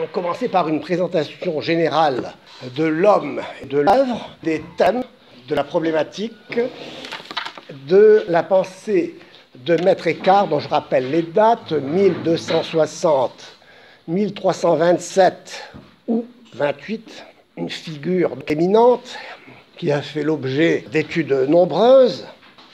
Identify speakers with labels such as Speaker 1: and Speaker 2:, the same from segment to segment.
Speaker 1: commencer par une présentation générale de l'homme et de l'œuvre, des thèmes, de la problématique, de la pensée de Maître Eckhart, dont je rappelle les dates, 1260, 1327 ou 28, une figure éminente qui a fait l'objet d'études nombreuses,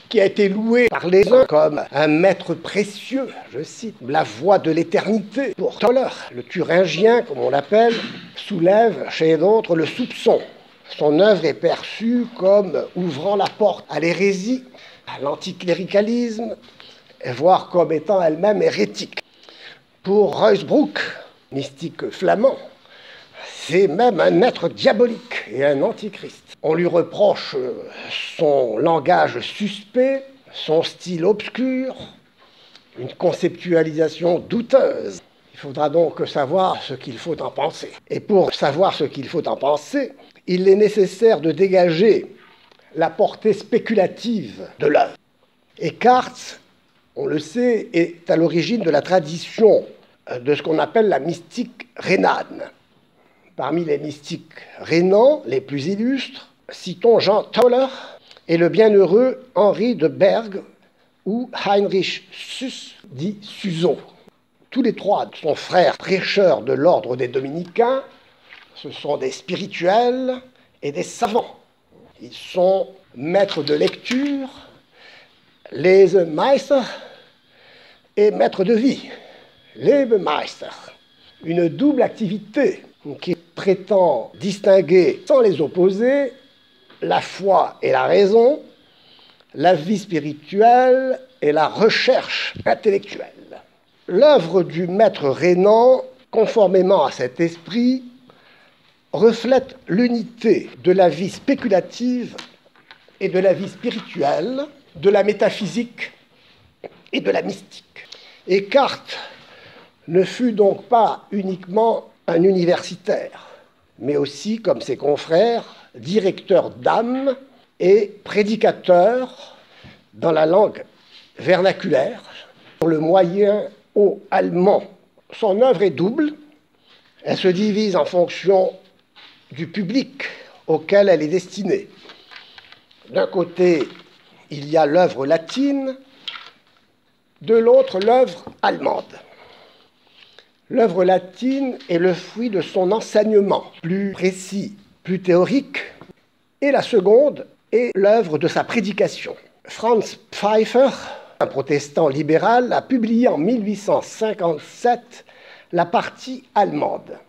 Speaker 1: qui a été loué par les uns comme un maître précieux, je cite, la voix de l'éternité. Pour Toller, le thuringien, comme on l'appelle, soulève chez d'autres le soupçon. Son œuvre est perçue comme ouvrant la porte à l'hérésie, à l'anticléricalisme, voire comme étant elle-même hérétique. Pour Ruysbroeck, mystique flamand, c'est même un être diabolique et un antichrist. On lui reproche son langage suspect, son style obscur, une conceptualisation douteuse. Il faudra donc savoir ce qu'il faut en penser. Et pour savoir ce qu'il faut en penser, il est nécessaire de dégager la portée spéculative de l'œuvre. Eckhart, on le sait, est à l'origine de la tradition de ce qu'on appelle la mystique rhénane. Parmi les mystiques rhénans les plus illustres, citons Jean Toller et le bienheureux Henri de Berg ou Heinrich Suss, dit Suso. Tous les trois sont frères prêcheurs de l'ordre des dominicains. Ce sont des spirituels et des savants. Ils sont maîtres de lecture, Lesemeister, et maîtres de vie, Lebemeister. Une double activité qui prétend distinguer, sans les opposer, la foi et la raison, la vie spirituelle et la recherche intellectuelle. L'œuvre du maître rhénan, conformément à cet esprit, reflète l'unité de la vie spéculative et de la vie spirituelle, de la métaphysique et de la mystique. Eckhart ne fut donc pas uniquement un universitaire, mais aussi, comme ses confrères, directeur d'âme et prédicateur dans la langue vernaculaire, pour le moyen haut allemand. Son œuvre est double. Elle se divise en fonction du public auquel elle est destinée. D'un côté, il y a l'œuvre latine, de l'autre, l'œuvre allemande. L'œuvre latine est le fruit de son enseignement, plus précis, plus théorique, et la seconde est l'œuvre de sa prédication. Franz Pfeiffer, un protestant libéral, a publié en 1857 la partie allemande.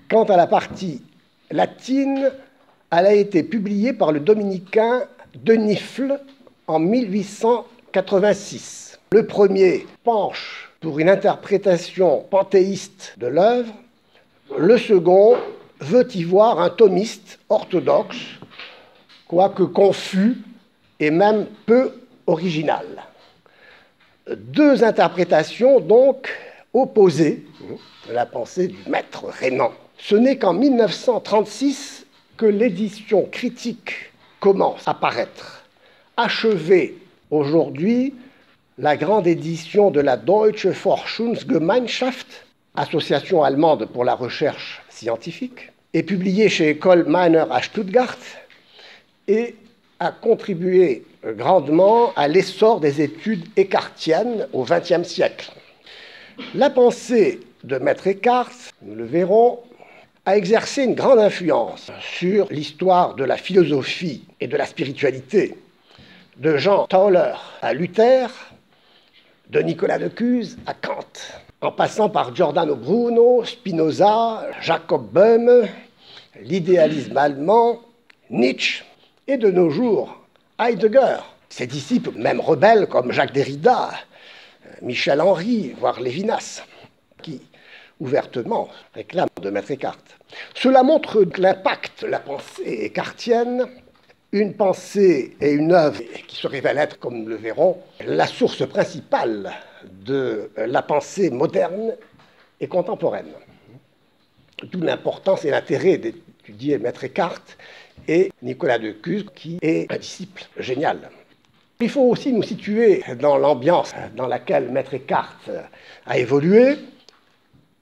Speaker 1: Quant à la partie latine, elle a été publiée par le dominicain de Nifl en 1886. Le premier penche pour une interprétation panthéiste de l'œuvre, le second veut y voir un thomiste orthodoxe, quoique confus et même peu original. Deux interprétations donc opposées de la pensée du maître rhénan. Ce n'est qu'en 1936 que l'édition critique commence à paraître. Achevée aujourd'hui, la grande édition de la Deutsche Forschungsgemeinschaft, association allemande pour la recherche scientifique, est publiée chez Kollmeiner à Stuttgart et a contribué grandement à l'essor des études eckartiennes au XXe siècle. La pensée de Maître Eckhart, nous le verrons, a exercé une grande influence sur l'histoire de la philosophie et de la spiritualité, de Jean Tauler à Luther, de Nicolas de Cuse à Kant, en passant par Giordano Bruno, Spinoza, Jacob Böhme, l'idéalisme allemand, Nietzsche et de nos jours Heidegger. Ses disciples, même rebelles comme Jacques Derrida, Michel Henry, voire Lévinas, qui ouvertement réclament de Maître Eckhart. Cela montre l'impact de la pensée eckartienne, une pensée et une œuvre qui se révèlent être, comme nous le verrons, la source principale de la pensée moderne et contemporaine. D'où l'importance et l'intérêt d'étudier Maître Eckhart et Nicolas de Cuse, qui est un disciple génial. Il faut aussi nous situer dans l'ambiance dans laquelle Maître Eckhart a évolué.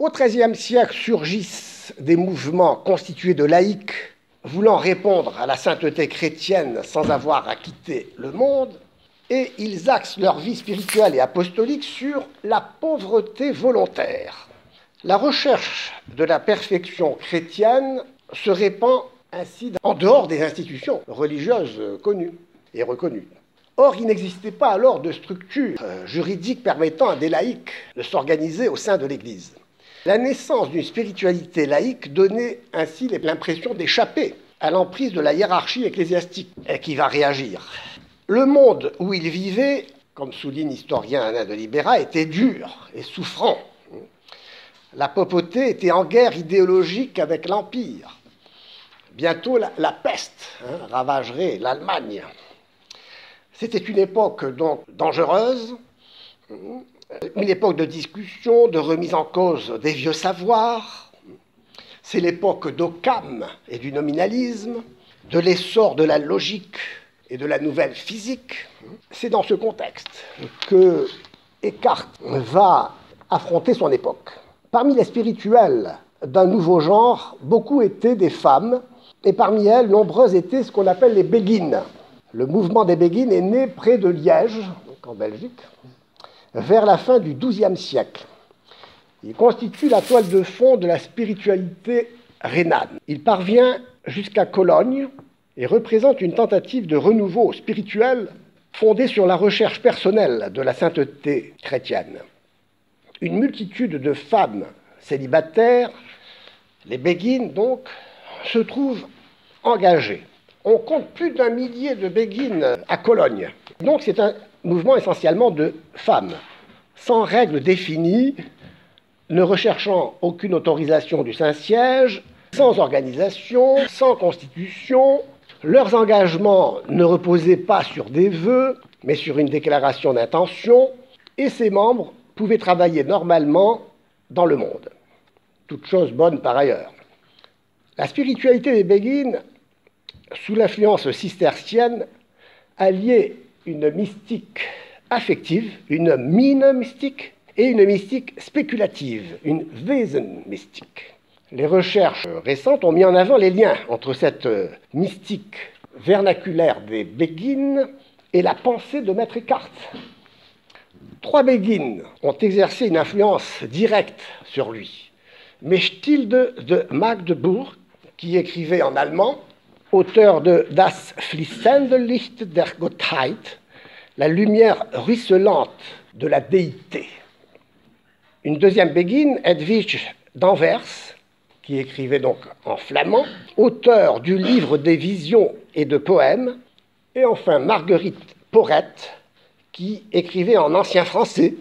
Speaker 1: Au XIIIe siècle surgissent des mouvements constitués de laïcs voulant répondre à la sainteté chrétienne sans avoir à quitter le monde, et ils axent leur vie spirituelle et apostolique sur la pauvreté volontaire. La recherche de la perfection chrétienne se répand ainsi en dehors des institutions religieuses connues et reconnues. Or, il n'existait pas alors de structure juridique permettant à des laïcs de s'organiser au sein de l'Église. La naissance d'une spiritualité laïque donnait ainsi l'impression d'échapper à l'emprise de la hiérarchie ecclésiastique qui va réagir. Le monde où il vivait, comme souligne l'historien Alain de Libera, était dur et souffrant. La papauté était en guerre idéologique avec l'Empire. Bientôt, la peste ravagerait l'Allemagne. C'était une époque donc dangereuse, une époque de discussion, de remise en cause des vieux savoirs. C'est l'époque d'Occam et du nominalisme, de l'essor de la logique et de la nouvelle physique. C'est dans ce contexte que Eckhart va affronter son époque. Parmi les spirituels d'un nouveau genre, beaucoup étaient des femmes, et parmi elles, nombreuses étaient ce qu'on appelle les béguines. Le mouvement des béguines est né près de Liège, donc en Belgique, vers la fin du XIIe siècle. Il constitue la toile de fond de la spiritualité rhénane. Il parvient jusqu'à Cologne et représente une tentative de renouveau spirituel fondée sur la recherche personnelle de la sainteté chrétienne. Une multitude de femmes célibataires, les béguines donc, se trouvent engagées. On compte plus d'1 millier de béguines à Cologne. Donc c'est un mouvement essentiellement de femmes, sans règles définies, ne recherchant aucune autorisation du Saint-Siège, sans organisation, sans constitution. Leurs engagements ne reposaient pas sur des vœux, mais sur une déclaration d'intention, et ses membres pouvaient travailler normalement dans le monde. Toute chose bonne par ailleurs. La spiritualité des béguines, sous l'influence cistercienne, alliait une mystique affective, une mine mystique, et une mystique spéculative, une Wesenmystik. Les recherches récentes ont mis en avant les liens entre cette mystique vernaculaire des béguines et la pensée de Maître Eckhart. 3 béguines ont exercé une influence directe sur lui. Mechtilde de Magdebourg, qui écrivait en allemand, auteur de Das fließende Licht der Gottheit, la lumière ruisselante de la déité. Une deuxième béguine, Hedwig d'Anvers, qui écrivait donc en flamand, auteur du livre des visions et de poèmes, et enfin Marguerite Porrette, qui écrivait en ancien français,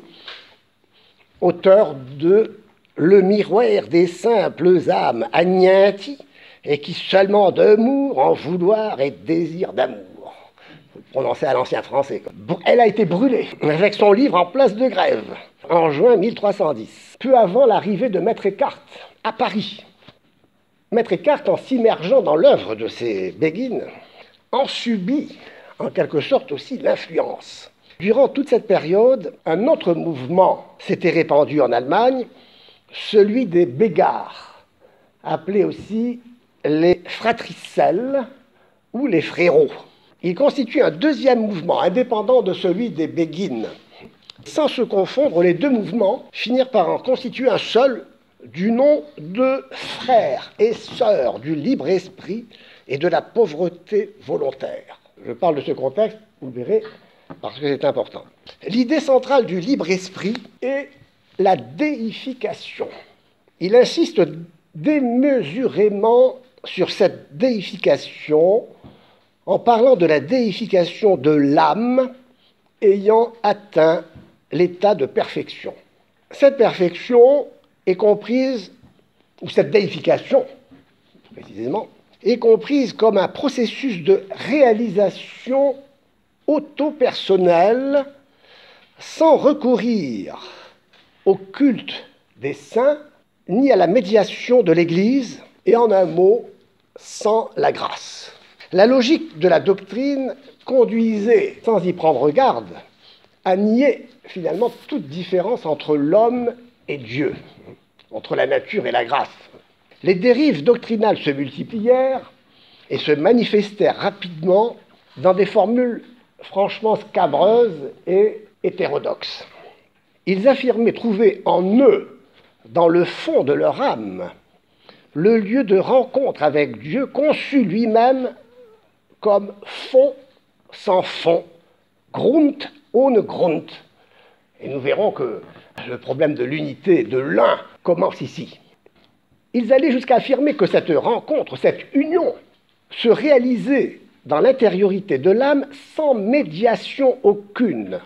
Speaker 1: auteur de Le miroir des simples âmes anéanties, et qui seulement d'amour en vouloir et désir d'amour. Prononcé à l'ancien français. Elle a été brûlée avec son livre en place de grève en juin 1310, peu avant l'arrivée de Maître Eckhart à Paris. Maître Eckhart, en s'immergeant dans l'œuvre de ces béguines, en subit en quelque sorte aussi l'influence. Durant toute cette période, un autre mouvement s'était répandu en Allemagne, celui des bégards, appelés aussi les fratricelles ou les frérots. Il constitue un deuxième mouvement indépendant de celui des béguines. Sans se confondre, les deux mouvements finirent par en constituer un seul du nom de frères et sœurs du libre esprit et de la pauvreté volontaire. Je parle de ce contexte, vous verrez, parce que c'est important. L'idée centrale du libre esprit est la déification. Il insiste démesurément sur cette déification en parlant de la déification de l'âme ayant atteint l'état de perfection. Cette perfection est comprise, ou cette déification précisément, est comprise comme un processus de réalisation auto-personnelle sans recourir au culte des saints ni à la médiation de l'Église, et en un mot, sans la grâce. La logique de la doctrine conduisait, sans y prendre garde, à nier finalement toute différence entre l'homme et Dieu. entre la nature et la grâce. Les dérives doctrinales se multiplièrent et se manifestèrent rapidement dans des formules franchement scabreuses et hétérodoxes. Ils affirmaient trouver en eux, dans le fond de leur âme, le lieu de rencontre avec Dieu conçu lui-même comme fond sans fond, Grund ohne Grund. Et nous verrons que le problème de l'unité de l'un commence ici. Ils allaient jusqu'à affirmer que cette rencontre, cette union, se réalisait dans l'intériorité de l'âme sans médiation aucune.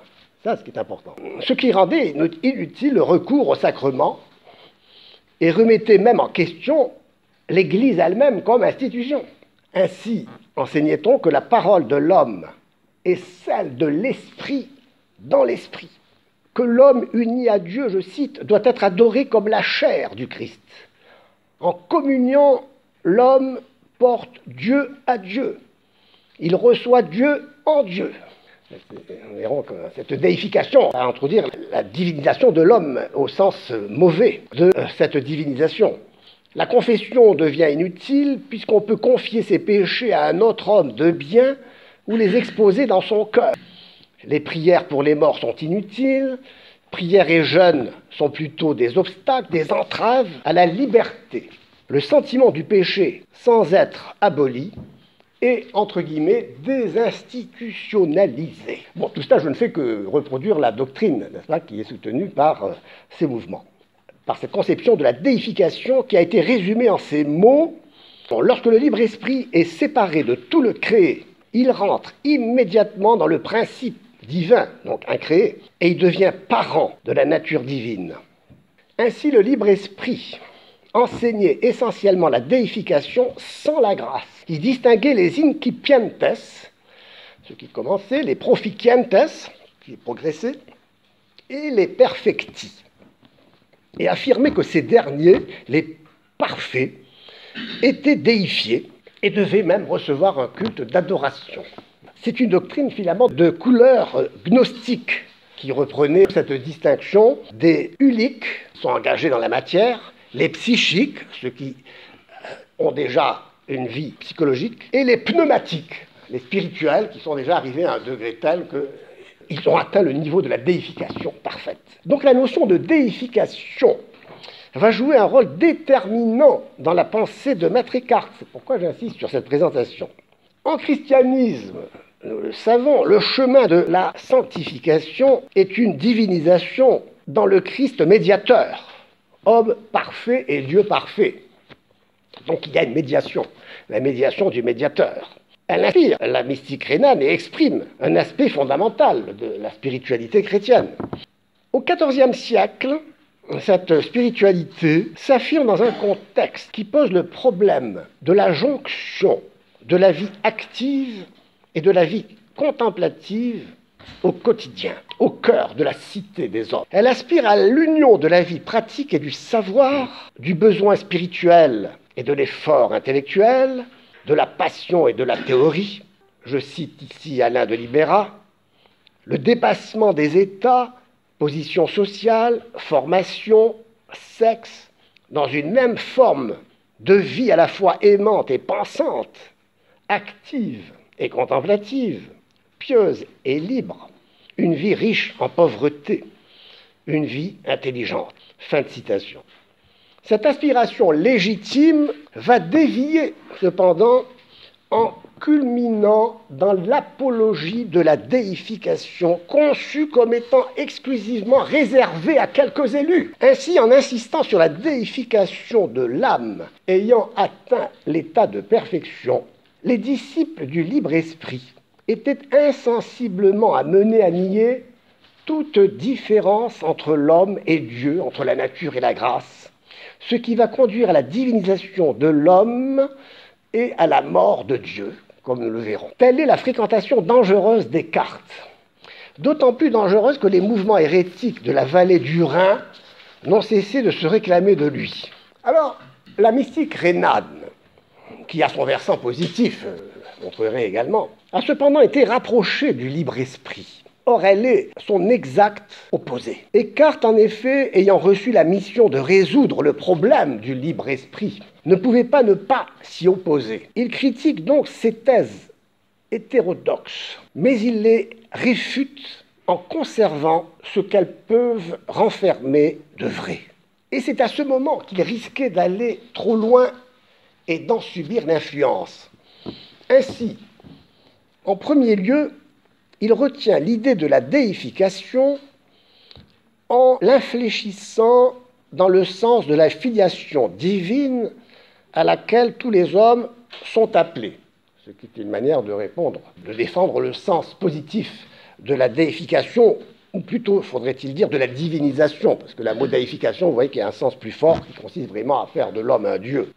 Speaker 1: Ça, ce qui est important. Ce qui rendait inutile le recours au sacrement et remettait même en question l'Église elle-même comme institution. Ainsi, enseignait-on que la parole de l'homme est celle de l'esprit dans l'esprit, que l'homme uni à Dieu, je cite, doit être adoré comme la chair du Christ. En communion, l'homme porte Dieu à Dieu. Il reçoit Dieu en Dieu. Nous verrons que cette déification va introduire la divinisation de l'homme au sens mauvais de cette divinisation. La confession devient inutile puisqu'on peut confier ses péchés à un autre homme de bien ou les exposer dans son cœur. Les prières pour les morts sont inutiles, prières et jeûnes sont plutôt des obstacles, des entraves à la liberté. Le sentiment du péché, sans être aboli, est, entre guillemets, désinstitutionnalisé. Bon, tout cela, je ne fais que reproduire la doctrine, n'est-ce pas, qui est soutenue par ces mouvements, par cette conception de la déification qui a été résumée en ces mots. Lorsque le libre esprit est séparé de tout le créé, il rentre immédiatement dans le principe divin, donc incréé, et il devient parent de la nature divine. Ainsi, le libre esprit enseignait essentiellement la déification sans la grâce, qui distinguait les incipientes, ceux qui commençaient, les proficientes, qui progressaient, et les perfecti, et affirmait que ces derniers, les parfaits, étaient déifiés et devaient même recevoir un culte d'adoration. C'est une doctrine finalement de couleur gnostique qui reprenait cette distinction des uliques, qui sont engagés dans la matière, les psychiques, ceux qui ont déjà une vie psychologique, et les pneumatiques, les spirituels, qui sont déjà arrivés à un degré tel qu'ils ont atteint le niveau de la déification parfaite. Donc la notion de déification va jouer un rôle déterminant dans la pensée de Maître Eckhart. C'est pourquoi j'insiste sur cette présentation. En christianisme, nous le savons, le chemin de la sanctification est une divinisation dans le Christ médiateur, homme parfait et Dieu parfait. Donc il y a une médiation, la médiation du médiateur. Elle inspire la mystique rhénane et exprime un aspect fondamental de la spiritualité chrétienne. Au XIVe siècle, cette spiritualité s'affirme dans un contexte qui pose le problème de la jonction de la vie active et de la vie contemplative au quotidien, au cœur de la cité des hommes. Elle aspire à l'union de la vie pratique et du savoir, du besoin spirituel et de l'effort intellectuel, de la passion et de la théorie. Je cite ici Alain de Libera, le dépassement des états, position sociale, formation, sexe, dans une même forme de vie à la fois aimante et pensante, active et contemplative, pieuse et libre, une vie riche en pauvreté, une vie intelligente. Fin de citation. Cette aspiration légitime va dévier cependant en culminant dans l'apologie de la déification conçue comme étant exclusivement réservée à quelques élus. Ainsi, en insistant sur la déification de l'âme ayant atteint l'état de perfection, les disciples du libre esprit étaient insensiblement amenés à nier toute différence entre l'homme et Dieu, entre la nature et la grâce, ce qui va conduire à la divinisation de l'homme et à la mort de Dieu, comme nous le verrons. Telle est la fréquentation dangereuse des Descartes, d'autant plus dangereuse que les mouvements hérétiques de la vallée du Rhin n'ont cessé de se réclamer de lui. Alors, la mystique rhénane, qui a son versant positif, montrerai également, a cependant été rapprochée du libre esprit, Or, elle est son exact opposé. Descartes, en effet, ayant reçu la mission de résoudre le problème du libre esprit, ne pouvait pas ne pas s'y opposer. Il critique donc ces thèses hétérodoxes, mais il les réfute en conservant ce qu'elles peuvent renfermer de vrai. Et c'est à ce moment qu'il risquait d'aller trop loin et d'en subir l'influence. Ainsi, en premier lieu, il retient l'idée de la déification en l'infléchissant dans le sens de la filiation divine à laquelle tous les hommes sont appelés. Ce qui est une manière de répondre, de défendre le sens positif de la déification, ou plutôt, faudrait-il dire, de la divinisation, parce que la mot déification, vous voyez qu'il y a un sens plus fort qui consiste vraiment à faire de l'homme un dieu.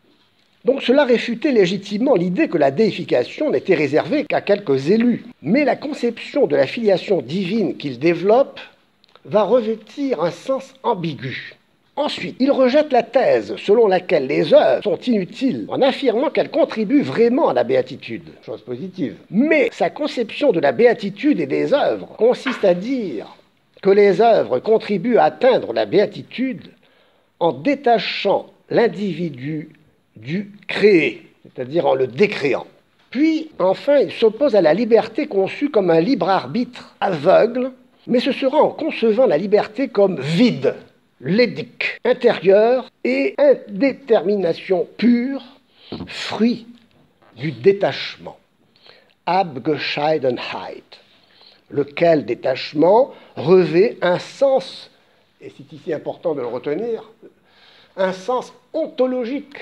Speaker 1: Donc cela réfutait légitimement l'idée que la déification n'était réservée qu'à quelques élus. Mais la conception de la filiation divine qu'il développe va revêtir un sens ambigu. Ensuite, il rejette la thèse selon laquelle les œuvres sont inutiles en affirmant qu'elles contribuent vraiment à la béatitude, chose positive. Mais sa conception de la béatitude et des œuvres consiste à dire que les œuvres contribuent à atteindre la béatitude en détachant l'individu du créé, c'est-à-dire en le décréant. Puis, enfin, il s'oppose à la liberté conçue comme un libre arbitre aveugle, mais ce sera en concevant la liberté comme vide, lédique, intérieure et indétermination pure, fruit du détachement, Abgescheidenheit, lequel détachement revêt un sens, et c'est ici important de le retenir, un sens ontologique,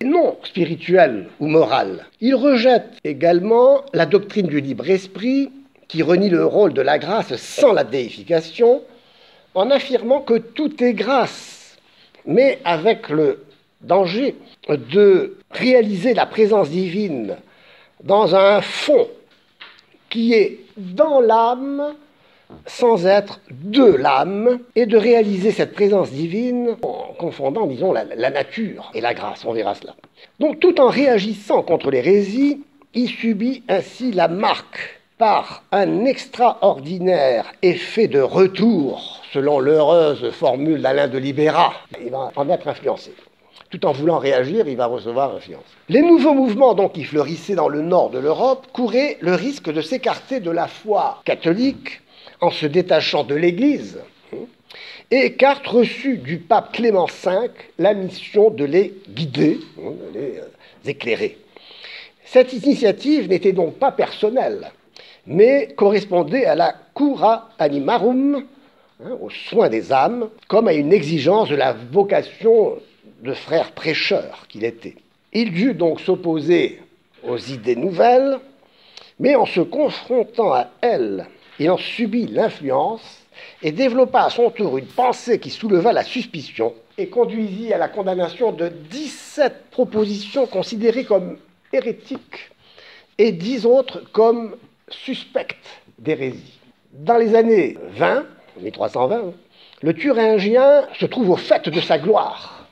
Speaker 1: non spirituel ou moral. Il rejette également la doctrine du libre-esprit qui renie le rôle de la grâce sans la déification en affirmant que tout est grâce, mais avec le danger de réaliser la présence divine dans un fond qui est dans l'âme sans être de l'âme, et de réaliser cette présence divine en confondant, disons, la nature et la grâce, on verra cela. Donc, tout en réagissant contre l'hérésie, il subit ainsi la marque par un extraordinaire effet de retour, selon l'heureuse formule d'Alain de Libéra. Il va en être influencé. Tout en voulant réagir, il va recevoir influence. Les nouveaux mouvements donc, qui fleurissaient dans le nord de l'Europe couraient le risque de s'écarter de la foi catholique en se détachant de l'Église, et Descartes reçut du pape Clément V la mission de les guider, de les éclairer. Cette initiative n'était donc pas personnelle, mais correspondait à la cura animarum, aux soins des âmes, comme à une exigence de la vocation de frère prêcheur qu'il était. Il dut donc s'opposer aux idées nouvelles, mais en se confrontant à elles, il en subit l'influence et développa à son tour une pensée qui souleva la suspicion et conduisit à la condamnation de 17 propositions considérées comme hérétiques et 10 autres comme suspectes d'hérésie. Dans les années 20, 1320, le Thuringien se trouve au faîte de sa gloire.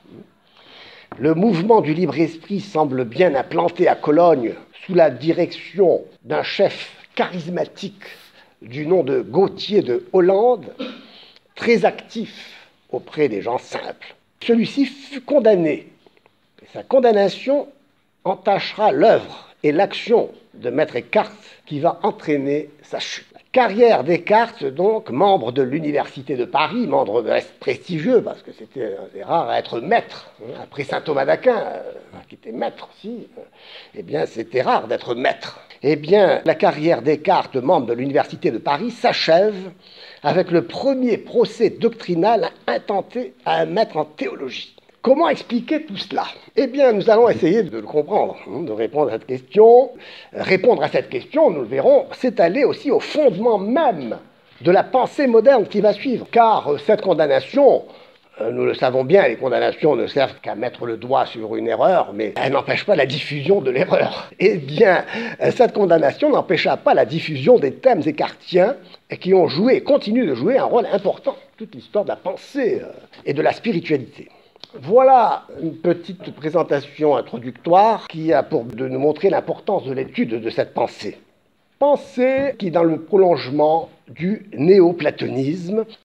Speaker 1: Le mouvement du libre-esprit semble bien implanté à Cologne sous la direction d'un chef charismatique du nom de Gauthier de Hollande, très actif auprès des gens simples. Celui-ci fut condamné. Et sa condamnation entachera l'œuvre et l'action de Maître Eckhart qui va entraîner sa chute. La carrière Descartes, donc, membre de l'Université de Paris, membre prestigieux, parce que c'était rare à être maître, après saint Thomas d'Aquin, qui était maître aussi, eh bien c'était rare d'être maître. Eh bien, la carrière Descartes, membre de l'Université de Paris, s'achève avec le premier procès doctrinal intenté à un maître en théologie. Comment expliquer tout cela? Eh bien, nous allons essayer de le comprendre, de répondre à cette question. Répondre à cette question, nous le verrons, c'est aller aussi au fondement même de la pensée moderne qui va suivre. Car cette condamnation, nous le savons bien, les condamnations ne servent qu'à mettre le doigt sur une erreur, mais elles n'empêchent pas la diffusion de l'erreur. Eh bien, cette condamnation n'empêcha pas la diffusion des thèmes écartiens qui ont joué et continuent de jouer un rôle important dans toute l'histoire de la pensée et de la spiritualité. Voilà une petite présentation introductoire qui a pour de nous montrer l'importance de l'étude de cette pensée. Pensée qui est dans le prolongement du néoplatonisme.